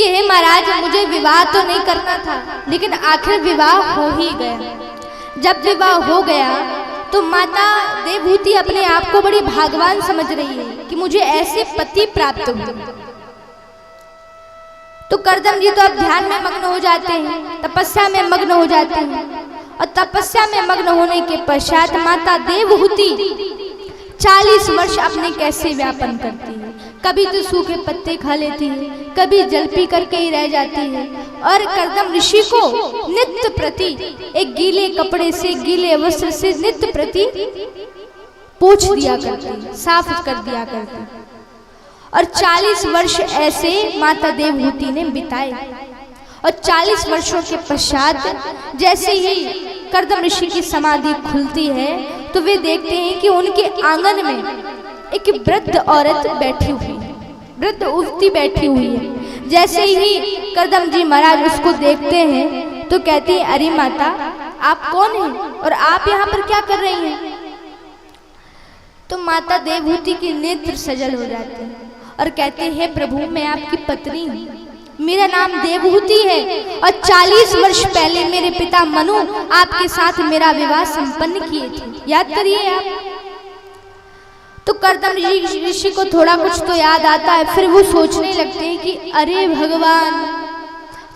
कि हे महाराज, मुझे विवाह तो नहीं करना था, लेकिन आखिर विवाह हो ही गया। जब विवाह हो गया तो माता देवहूति अपने आप को बड़ी भाग्यवान समझ रही है कि मुझे ऐसे पति प्राप्त हुए। तो कर्दम जी तो अब ध्यान में मग्न हो जाते हैं, तपस्या में मग्न हो जाते हैं। और तपस्या में मग्न होने के पश्चात माता देवहूति 40 वर्ष अपने कैसे व्यापन करती है। कभी तो सूखे पत्ते खा लेती है, कभी जल पी करके ही रह जाती है। और कर्दम ऋषि को नित्य प्रति एक गीले कपड़े से, गीले वस्त्र से नित्य प्रति पोंछ दिया करती, साफ कर दिया करती। और 40 वर्ष ऐसे माता देवहूति ने बिताए। और 40 वर्षों के पश्चात जैसे ही कर्दम ऋषि की समाधि खुलती है तो वे देखते हैं कि उनके आंगन में एक वृद्ध औरत बैठी हुई है, वृद्ध युवती बैठी हुई है। जैसे ही कर्दम जी महाराज उसको देखते हैं तो कहती है, अरे माता, आप कौन हैं और आप यहाँ पर क्या कर रही हैं? तो माता देवहूति के नेत्र सजल हो जाते हैं और कहते हैं, हे प्रभु, मैं आपकी पत्नी हूँ, मेरा नाम देवहूति है और 40 वर्ष पहले मेरे पिता मनु आपके साथ मेरा विवाह संपन्न किए थे, याद करिए आप। तो कर्दम ऋषि को थोड़ा कुछ तो याद आता है। फिर वो सोचने लगते हैं कि अरे भगवान,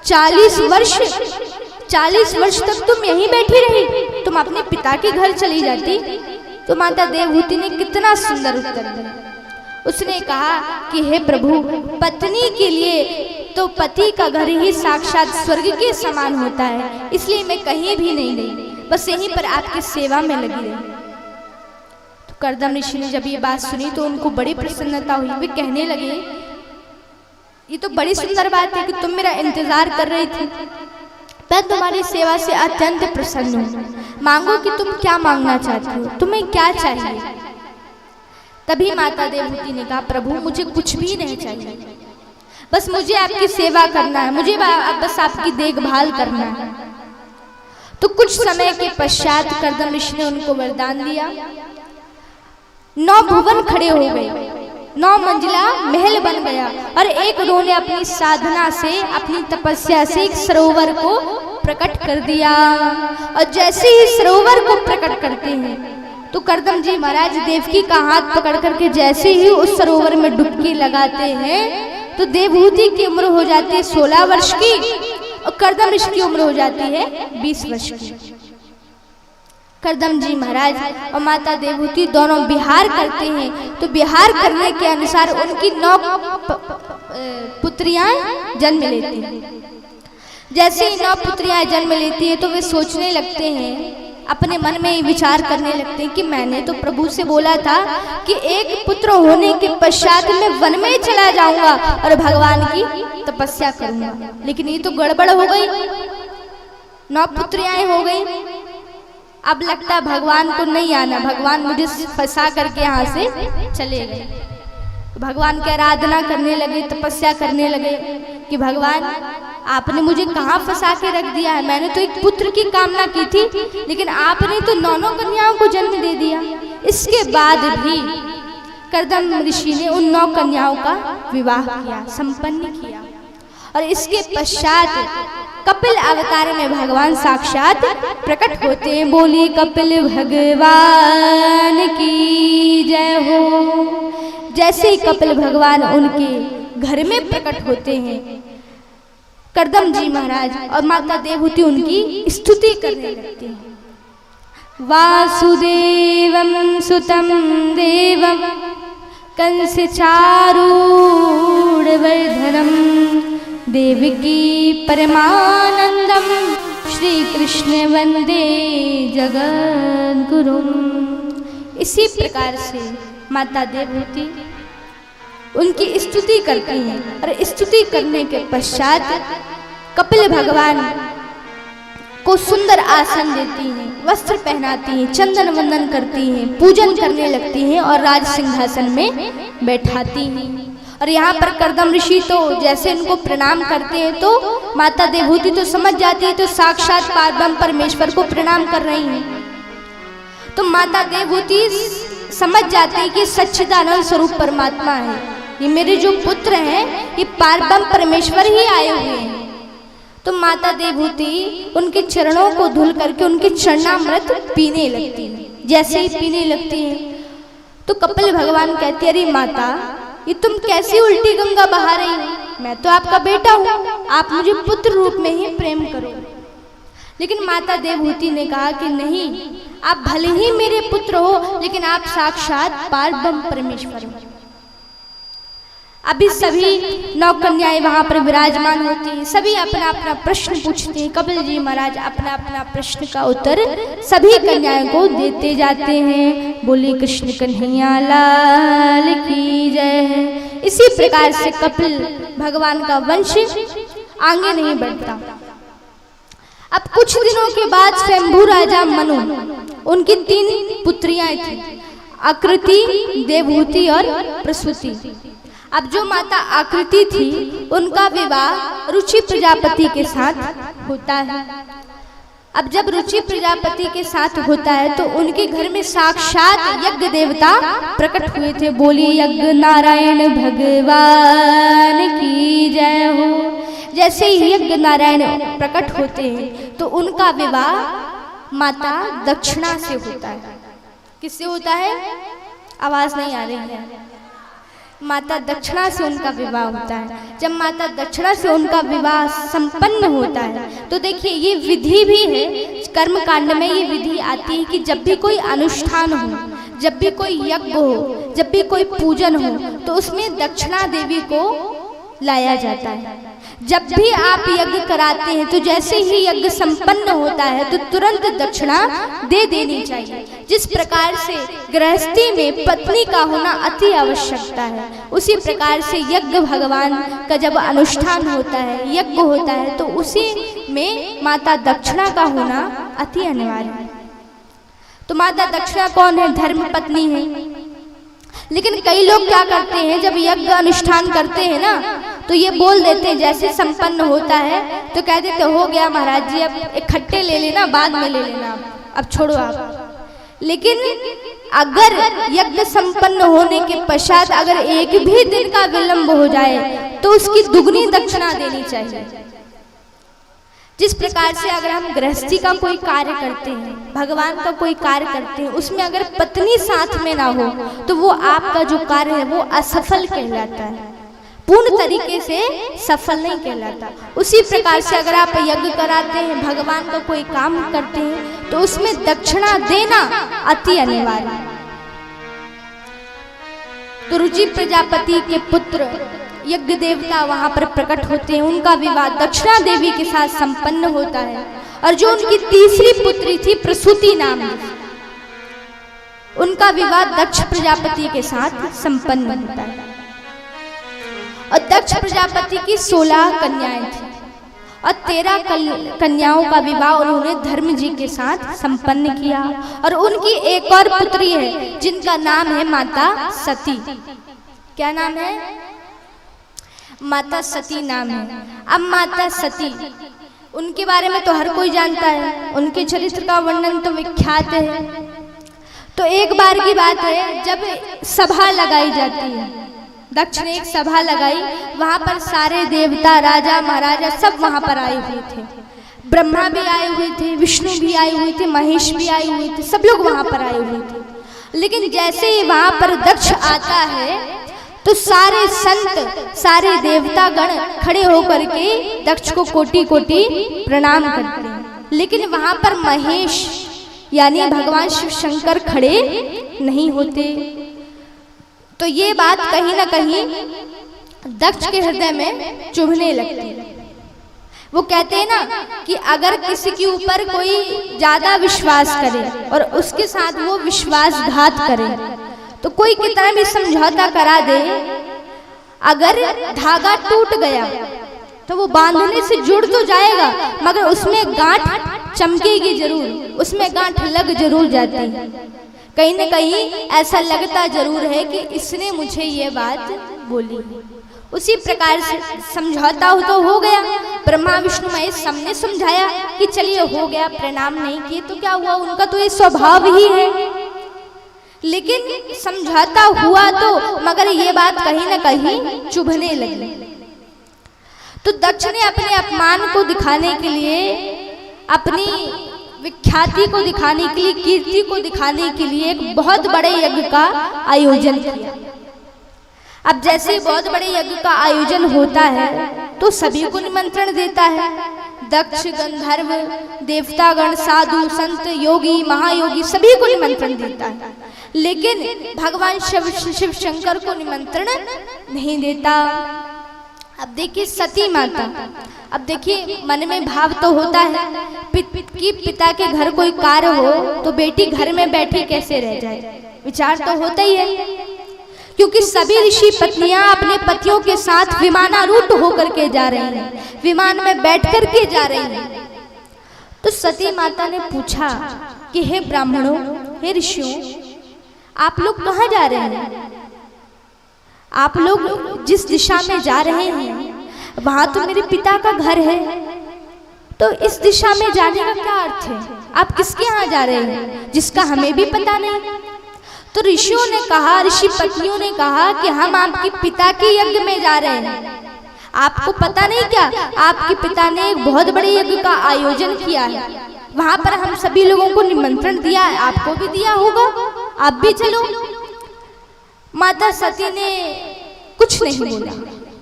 40 वर्ष तक तुम यहीं बैठी रही, तुम अपने पिता के घर चली जाती। तो माता देवहूति ने कितना सुंदर उत्तर दिया। उसने कहा कि हे प्रभु, पत्नी के लिए तो पति का घर ही साक्षात स्वर्ग के समान होता है, इसलिए मैं कहीं भी नहीं गई, बस यहीं पर आपकी सेवा में लगी रही। तो कर्दम ऋषि ने जब ये बात सुनी तो उनको बड़ी प्रसन्नता हुई। वे कहने लगे, ये तो बड़ी सुंदर बात है कि तुम मेरा इंतजार कर रही थी, मैं तुम्हारी सेवा से अत्यंत प्रसन्न हूँ। मांगो कि तुम क्या मांगना चाहती हो, तुम्हें क्या चाहिए? तभी माता देवहूति ने कहा, प्रभु, मुझे कुछ भी नहीं चाहिए, बस मुझे आपकी सेवा करना है, मुझे बस आपकी देखभाल करना है। तो कुछ समय के पश्चात कर्दम ऋषि ने उनको वरदान दिया। 9 भुवन खड़े हो गए, 9 मंजिला महल बन गया और एक उन्होंने अपनी साधना से, अपनी तपस्या से एक सरोवर को प्रकट कर दिया। और जैसे ही सरोवर को प्रकट करते हैं तो कर्दम जी महाराज देवकी का हाथ पकड़ करके जैसे ही उस सरोवर में डुबकी लगाते हैं तो देवहूति की उम्र हो जाती है 16 वर्ष की और कर्दम ऋषि की उम्र हो जाती है 20 वर्ष की। कर्दम जी महाराज और माता देवहूति दोनों विहार करते हैं। तो विहार करने के अनुसार उनकी 9 पुत्रियां जन्म लेती हैं। जैसे ही 9 पुत्रियां जन्म लेती है तो वे सोचने लगते हैं, अपने मन में विचार करने लगते हैं कि मैंने तो प्रभु से बोला था कि एक पुत्र होने के पश्चात मैं वन में चला जाऊंगा और भगवान की तपस्या करूंगा, लेकिन ये तो गड़बड़ हो गई, 9 पुत्रियां हो गई। अब लगता भगवान को नहीं आना, भगवान मुझे फंसा करके यहाँ से चले गए। भगवान की आराधना करने लगे, तपस्या करने लगे कि भगवान, आपने मुझे कहाँ फंसा के रख दिया है? मैंने तो एक पुत्र की कामना की थी, लेकिन आपने तो 9 कन्याओं को जन्म दे दिया। इसके बाद भी कर्दम ऋषि ने उन 9 कन्याओं का विवाह किया, संपन्न किया। और इसके पश्चात कपिल अवतार में भगवान साक्षात प्रकट होते हैं। बोली कपिल भगवान की जय हो। जैसे ही कपिल भगवान उनके घर में प्रकट होते हैं, कर्दम जी महाराज और माता देवहूति उनकी स्तुति करने लगते हैं। वासुदेवं सुतं देवं कंस चारूढवर्धनं देवकी परमानंदम श्री कृष्ण वंदे जगद्गुरुम। इसी प्रकार से माता देवहूति उनकी स्तुति करती हैं और स्तुति करने के पश्चात कपिल भगवान को सुंदर आसन देती हैं, वस्त्र पहनाती हैं, चंदन वंदन करती हैं, पूजन करने लगती हैं और राज सिंहासन में बैठाती हैं। और यहाँ पर कर्दम ऋषि तो जैसे उनको प्रणाम करते हैं तो माता देवहूति तो समझ जाती है, तो साक्षात पारब्रह्म परमेश्वर को प्रणाम कर रही हैं। तो माता देवहूति समझ जाती है कि सच्चिदानंद स्वरूप परमात्मा है। ये मेरे जो पुत्र हैं ये पारब्रह्म परमेश्वर ही आए हुए हैं। तो माता देवहूति उनके चरणों को धुल करके उनके चरणामृत पीने लगती है। जैसे ही पीने लगती है तो कपिल भगवान कहते, अरे माता, ये तुम कैसी उल्टी गंगा बहा रही हो? मैं तो आपका बेटा हूँ, आप मुझे पुत्र रूप में ही प्रेम करो। लेकिन माता देवहूति ने कहा कि नहीं, आप भले ही मेरे पुत्र हो लेकिन आप साक्षात पारब्रह्म परमेश्वर हो। अभी सभी 9 कन्याएं वहां पर विराजमान होती हैं, सभी अपना अपना प्रश्न पूछते हैं। कपिल जी महाराज अपना अपना प्रश्न का उत्तर सभी कन्याओं को देते जाते हैं। बोले कृष्ण कन्हैया लाल की जय। इसी प्रकार से कपिल भगवान का वंश आगे नहीं बढ़ता। अब कुछ दिनों के बाद स्वयंभू राजा मनु, उनकी 3 पुत्रियां थी, आकृति, देवहूति और प्रसूति। अब जो माता आकृति थी उनका विवाह रुचि प्रजापति के साथ होता है। अब जब रुचि प्रजापति के साथ होता है तो उनके घर में साक्षात यज्ञ देवता प्रकट हुए थे। बोलिए यज्ञ नारायण भगवान की जय हो। जैसे ही यज्ञ नारायण प्रकट होते हैं तो उनका विवाह माता दक्षिणा से होता है। किससे होता है? आवाज नहीं आ रही है। माता दक्षिणा से उनका विवाह होता है। जब माता दक्षिणा से उनका विवाह संपन्न होता है तो देखिए ये विधि भी है, कर्म कांड में ये विधि आती है कि जब भी कोई अनुष्ठान हो, जब भी कोई यज्ञ हो, जब भी कोई पूजन हो तो उसमें दक्षिणा देवी को लाया जाता है। जब भी आप यज्ञ कराते हैं तो जैसे ही यज्ञ संपन्न होता है तो तुरंत दक्षिणा दे देनी चाहिए। जिस प्रकार से गृहस्थी में पत्नी का होना अति आवश्यकता है, उसी प्रकार से यज्ञ भगवान का जब अनुष्ठान होता है, यज्ञ होता है, तो उसी में माता दक्षिणा का होना अति अनिवार्य है। तो माता दक्षिणा कौन है? धर्म पत्नी है। लेकिन कई लोग क्या करते हैं, जब यज्ञ अनुष्ठान करते हैं ना तो ये बोल देते हैं, जैसे संपन्न होता है तो कह देते हो गया महाराज जी, अब इकट्ठे ले लेना, बाद में ले लेना, अब छोड़ो आप। लेकिन अगर यज्ञ संपन्न होने के पश्चात अगर एक भी दिन का विलंब हो जाए तो उसकी दुगनी दक्षिणा देनी चाहिए। जिस प्रकार से अगर हम गृहस्थी का कोई कार्य करते हैं, भगवान का कोई कार्य करते हैं, उसमें अगर पत्नी साथ में ना हो तो वो आपका जो कार्य है वो असफल कहलाता है, पूर्ण तरीके से सफल नहीं कहलाता। उसी प्रकार से अगर आप यज्ञ कराते हैं, भगवान का कोई काम करते हैं तो उसमें दक्षिणा देना अति अनिवार्य है। तो रुचि प्रजापति के पुत्र यज्ञ देवता वहां पर प्रकट होते हैं, उनका विवाह दक्षिणा देवी के साथ संपन्न होता है। और जो उनकी तीसरी पुत्री थी प्रसूति नाम, उनका विवाह दक्ष प्रजापति के साथ संपन्न होता है। और दक्ष प्रजापति की 16 कन्याएं थी और 13 कन्याओं का विवाह उन्होंने धर्म जी के साथ संपन्न किया। और उनकी एक और पुत्री है जिनका नाम है माता सती। क्या नाम है? माता सती नाम है। अब माता सती, उनके बारे में तो हर कोई जानता है, उनके चरित्र का वर्णन तो विख्यात है। तो एक बार की बात है, जब सभा लगाई जाती है, दक्ष ने एक सभा लगाई, वहां पर सारे देवता, राजा महाराजा सब वहां पर आए हुए थे। ब्रह्मा भी आए हुए थे, विष्णु भी आए हुए थे, महेश भी आए हुए थे, सब लोग वहां पर आए हुए थे। लेकिन जैसे ही वहां पर दक्ष आता है तो सारे संत, सारे देवता गण खड़े होकर के दक्ष को कोटि कोटि प्रणाम करते हैं। लेकिन वहां पर महेश यानी भगवान शिव शंकर खड़े नहीं होते। तो ये बात कहीं ना कहीं दक्ष के हृदय में चुभने लगती है। वो कहते हैं ना कि अगर किसी के ऊपर कोई ज्यादा विश्वास करे और उसके साथ वो विश्वासघात करे तो कोई कितना भी समझौता करा दे, अगर धागा टूट गया तो वो बांधने से जुड़ तो जाएगा मगर उसमें गांठ चमकेगी जरूर, उसमें गांठ लग जरूर जाती है। कहीं न कहीं ऐसा लगता जरूर है कि इसने मुझे ये बात बोली। उसी प्रकार से समझौता तो हो गया, ब्रह्मा विष्णु महेश सबने समझाया कि चलिए हो गया, प्रणाम नहीं किए तो क्या हुआ, उनका तो ये स्वभाव ही है। लेकिन समझौता हुआ तो मगर ये बात कहीं ना कहीं चुभने लगी। तो दक्ष ने अपने अपमान को दिखाने के लिए, अपनी विख्याति को दिखाने के लिए, कीर्ति को दिखाने के लिए एक बहुत बड़े यज्ञ का आयोजन किया। अब जैसे बहुत बड़े यज्ञ का आयोजन होता है तो सभी को निमंत्रण देता है। दक्ष, गंधर्व, देवतागण, साधु, संत, योगी, महायोगी सभी को निमंत्रण देता है, लेकिन भगवान शिव शंकर को निमंत्रण नहीं देता। अब देखिए सती माता, अब देखिए मन में भाव तो होता है कि पिता के घर कोई कार्य हो तो बेटी घर में बैठी कैसे रह जाए, विचार तो होता ही है, क्योंकि सभी ऋषि पत्नियां अपने पतियों के साथ विमानारूढ़ होकर के जा रही हैं, विमान में बैठ कर के जा रही हैं। तो सती माता ने पूछा कि हे ब्राह्मणों, हे ऋषियों, आप लोग कहाँ जा रहे हैं? आप लोग जिस दिशा में जा रहे हैं वहां तो मेरे पिता का घर है, तो इस दिशा में जाने का क्या अर्थ है? आप किसके यहाँ जा रहे हैं जिसका हमें भी पता नहीं? तो ऋषियों ने कहा, ऋषि पत्नियों ने कहा कि हम आपके पिता के यज्ञ में जा रहे हैं। आपको पता नहीं क्या, आपके पिता ने एक बहुत बड़े यज्ञ का आयोजन किया है, वहां पर हम सभी लोगों को निमंत्रण दिया है, आपको भी दिया होगा, आप भी चलो। माता सती ने कुछ नहीं बोला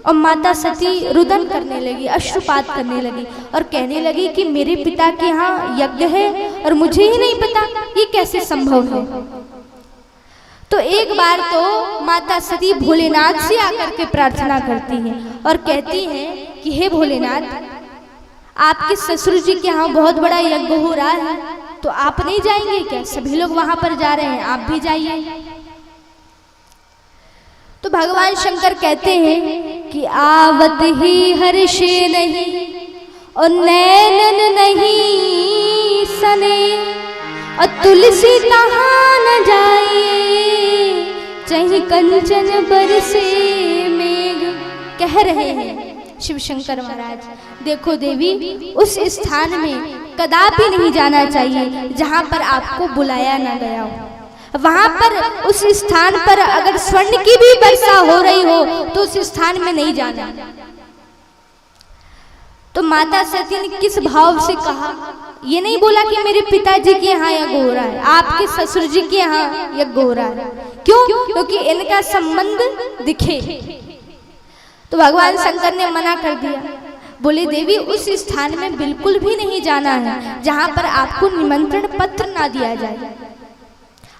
और माता सती रुदन करने लगी, अश्रुपात करने लगी और कहने लगी कि मेरे पिता के यहाँ यज्ञ है और मुझे ही नहीं पता, ये कैसे संभव है? तो एक बार तो माता सती भोलेनाथ से आकर के प्रार्थना करती हैं और कहती हैं कि हे भोलेनाथ, आपके ससुर जी के यहाँ बहुत बड़ा यज्ञ हो रहा है, तो आप नहीं जाएंगे क्या? सभी लोग वहां पर जा रहे हैं, आप भी जाइए। तो भगवान शंकर कहते हैं कि आवत ही हर्षे नहीं और नैनन नहीं सने और तुलसी कहाँ न जाए, चाहे कंचन बरसे मेघ। कह रहे हैं शिव शंकर महाराज, देखो देवी, उस स्थान में कदापि नहीं जाना चाहिए जहां पर आपको बुलाया ना गया हो। वहां पर उस स्थान पर अगर स्वर्ण की भी वर्षा हो रही हो तो उस स्थान में नहीं जाना। तो माता सती ने किस भाव से कहा? ये नहीं बोला कि मेरे पिताजी के यहाँ यज्ञ हो रहा है, आपके ससुर जी के यहाँ यज्ञ हो रहा है। क्यों? क्योंकि इनका संबंध दिखे। तो भगवान शंकर ने मना कर दिया, बोले देवी, उस स्थान में बिल्कुल भी नहीं जाना है जहां पर आपको निमंत्रण पत्र ना दिया जाए।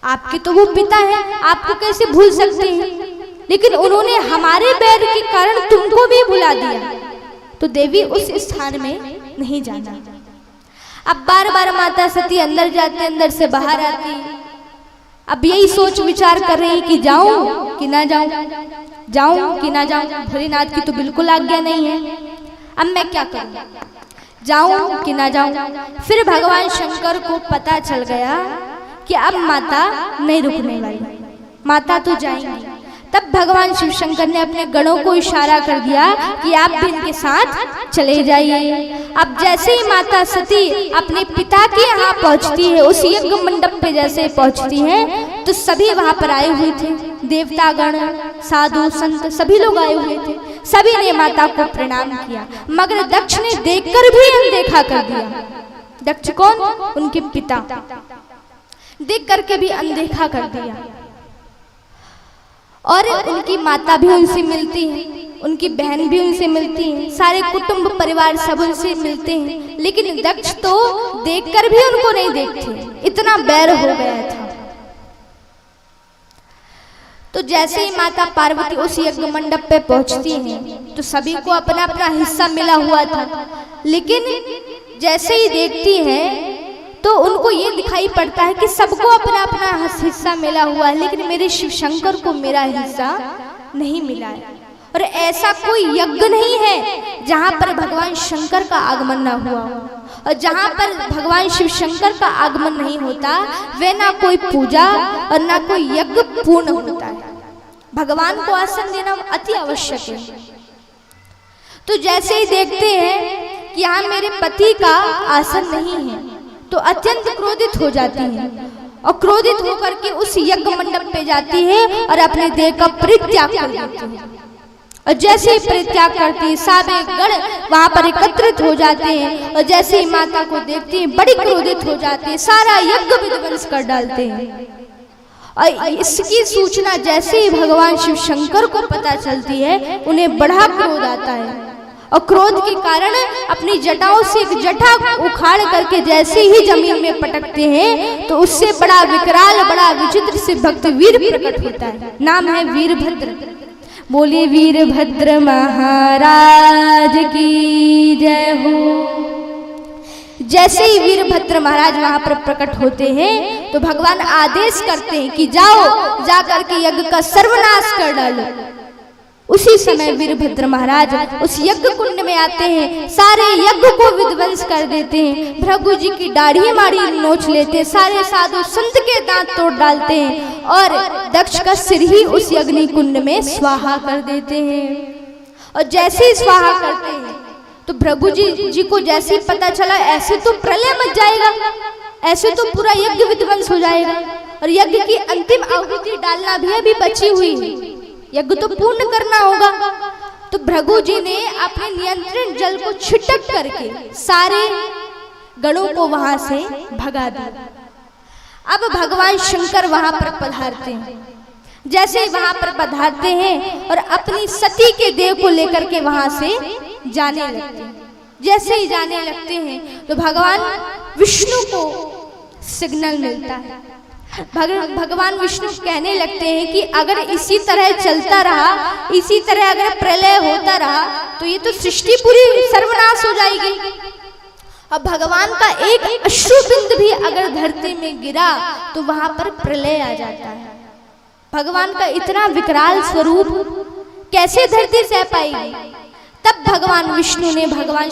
आपके तो वो पिता है, आपको कैसे भूल सकते हैं, लेकिन उन्होंने हमारे बैर के कारण तुमको भी भुला दिया, तो देवी उस स्थान में नहीं जाना। अब बार बार माता सती अंदर जाती, अंदर से बाहर आती, अब यही सोच विचार कर रही कि जाऊं कि ना जाऊं, जाऊं कि ना जाऊं। भोलेनाथ की तो बिल्कुल आज्ञा नहीं है, अब मैं क्या करूं, जाऊं कि ना जाऊं। फिर भगवान शंकर को पता चल गया कि अब माता नहीं रुकने वाली, माता तो जाएंगी। तब भगवान शिव शंकर ने अपने गणों को इशारा कर दिया कि आप भी इनके साथ चले जाइए। अब जैसे ही माता सती अपने पिता के यहाँ पहुँचती है, उस यज्ञ मंडप पे जैसे पहुँचती है तो सभी वहाँ पर आए हुए थे, देवतागण, साधु, संत सभी लोग आए हुए थे। सभी ने माता को प्रणाम किया, मगर दक्ष ने देखकर भी अनदेखा कर दिया। दक्ष कौन? उनके पिता। देख करके भी अनदेखा कर दिया। और उनकी माता भी उनसे मिलती है, उनकी बहन भी उनसे मिलती है, सारे कुटुंब परिवार सब उनसे मिलते हैं, लेकिन दक्ष तो देखकर भी उनको नहीं देखते, इतना बैर हो गया था। तो जैसे ही माता पार्वती उस यज्ञ मंडप पे पहुंचती हैं तो सभी को अपना अपना हिस्सा मिला हुआ था, लेकिन जैसे ही देखती हैं तो उनको ये दिखाई पड़ता है कि सबको अपना अपना हिस्सा मिला हुआ है, लेकिन मेरे शिव शंकर को मेरा हिस्सा नहीं मिला है। और ऐसा कोई यज्ञ नहीं है जहाँ पर भगवान शंकर का आगमन ना हुआ हो, और जहाँ पर भगवान शिव शंकर का आगमन नहीं होता वे ना कोई पूजा और ना कोई यज्ञ पूर्ण होता है। भगवान को आसन देना अति आवश्यक है। तो जैसे ही देखते हैं कि यहाँ मेरे पति का आसन नहीं है तो अत्यंत क्रोधित हो जाती हैं और क्रोधित होकर के उस यज्ञ मंडप पे जाती है और अपने देह का परित्याग कर देती है। और जैसे ही परित्याग करती है, सारे गण वहां पर एकत्रित हो जाते हैं और जैसे ही माता को देखती हैं बड़ी क्रोधित हो जाती है, सारा यज्ञ विध्वंस कर डालते हैं। और इसकी सूचना जैसे ही भगवान शिव शंकर को पता चलती है, उन्हें बड़ा क्रोध आता है और क्रोध के कारण अपनी जटाओं से एक जटा उखाड़ करके जैसे ही जमीन में पटकते हैं तो उससे बड़ा विकराल, बड़ा विचित्र से भक्त वीर प्रकट होता है। नाम है वीरभद्र। बोले वीरभद्र महाराज की जय हो। जैसे ही वीरभद्र महाराज वहां पर प्रकट होते हैं तो भगवान आदेश करते हैं कि जाओ, जाकर के यज्ञ का सर्वनाश कर डालो। उसी समय वीरभद्र महाराज उस यज्ञ कुंड में आते हैं, सारे यज्ञ को विध्वंस कर देते हैं, भृगु जी की दाढ़ी माड़ी नोच लेते हैं, सारे साधु संत के दांत तोड़ डालते हैं और दक्ष का सिर ही उस यज्ञ कुंड में स्वाहा कर देते हैं। और जैसे ही स्वाहा करते हैं तो भृगु जी को जैसे ही पता चला ऐसे तो प्रलय मच जाएगा, ऐसे तो पूरा यज्ञ विध्वंस हो जाएगा और यज्ञ की अंतिम आहुति डालना भी अभी बची हुई है, यज्ञ तो पूर्ण करना होगा। तो भृगु जी ने अपने नियंत्रण जल को छिटक करके सारे गणों को वहां से भगा दिया। अब भगवान शंकर वहां पर पधारते हैं। जैसे वहां पर पधारते हैं और अपनी सती के देह को लेकर के वहां से जाने लगते हैं। जैसे ही जाने लगते हैं तो भगवान विष्णु को सिग्नल मिलता है। भगवान विष्णु कहने लगते हैं कि अगर इसी तरह चलता रहा, इसी तरह अगर प्रलय होता रहा तो ये तो सृष्टि पूरी सर्वनाश हो जाएगी। अब भगवान का एक अश्रुबिंद भी अगर धरती में गिरा तो वहां पर प्रलय आ जाता है। भगवान का इतना विकराल स्वरूप कैसे धरती सह पाएगी? तब भगवान विष्णु ने भगवान